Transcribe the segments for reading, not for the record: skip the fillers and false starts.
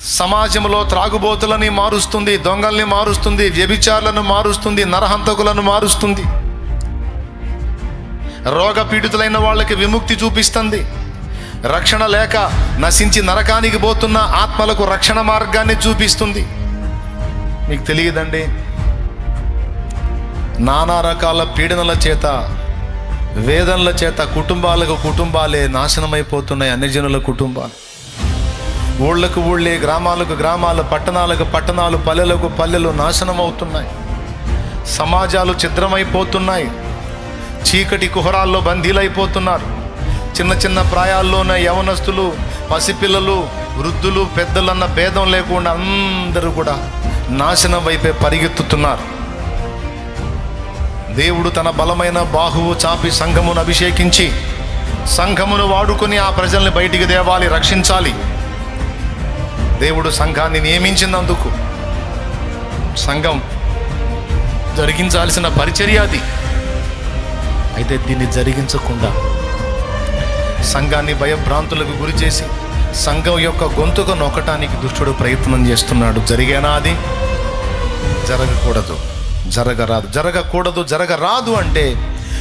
సమాజంలో త్రాగుబోతులని మారుస్తుంది, దొంగల్ని మారుస్తుంది, వ్యభిచారులను మారుస్తుంది, నరహంతకులను మారుస్తుంది, రోగపీడితులైన వాళ్ళకి విముక్తి చూపిస్తుంది. రక్షణ లేక నశించి నరకానికి పోతున్న ఆత్మలకు రక్షణ మార్గాన్ని చూపిస్తుంది. మీకు తెలియదండి, నానా రకాల పీడనల చేత, వేదనల చేత కుటుంబాలే నాశనమైపోతున్నాయి. అన్యజనుల కుటుంబాలు, ఊళ్ళకు ఊళ్ళే, గ్రామాలకు గ్రామాలు, పట్టణాలకు పట్టణాలు, పల్లెలకు పల్లెలు నాశనం అవుతున్నాయి. సమాజాలు ఛిద్రమైపోతున్నాయి. చీకటి కుహరాల్లో బందీలైపోతున్నారు. చిన్న చిన్న ప్రాయాల్లోనే యవనస్తులు, పసిపిల్లలు, వృద్ధులు, పెద్దలన్న భేదం లేకుండా అందరూ కూడా నాశనం వైపే పరిగెత్తుతున్నారు. దేవుడు తన బలమైన బాహువు చాపి సంఘమును అభిషేకించి, సంఘమును వాడుకొని ఆ ప్రజల్ని బయటికి తేవాలి, రక్షించాలి. దేవుడు సంఘాన్ని నియమించినందుకు సంఘం జరిగించాల్సిన పరిచర్య అది. అయితే దీన్ని జరిగించకుండా సంఘాన్ని భయభ్రాంతులకు గురి చేసి సంఘం యొక్క గొంతుకు నొక్కటానికి దుష్టుడు ప్రయత్నం చేస్తున్నాడు. జరిగేనా? అది జరగకూడదు. జరగరాదు అంటే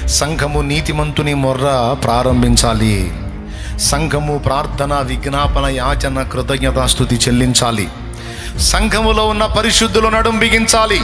సంఘము నీతిమంతుని మొర్ర ప్రారంభించాలి. సంఘము ప్రార్థన, విజ్ఞాపన, యాచన, కృతజ్ఞతాస్తుతి చెల్లించాలి. సంఘములో ఉన్న పరిశుద్ధులు నడుం బిగించాలి.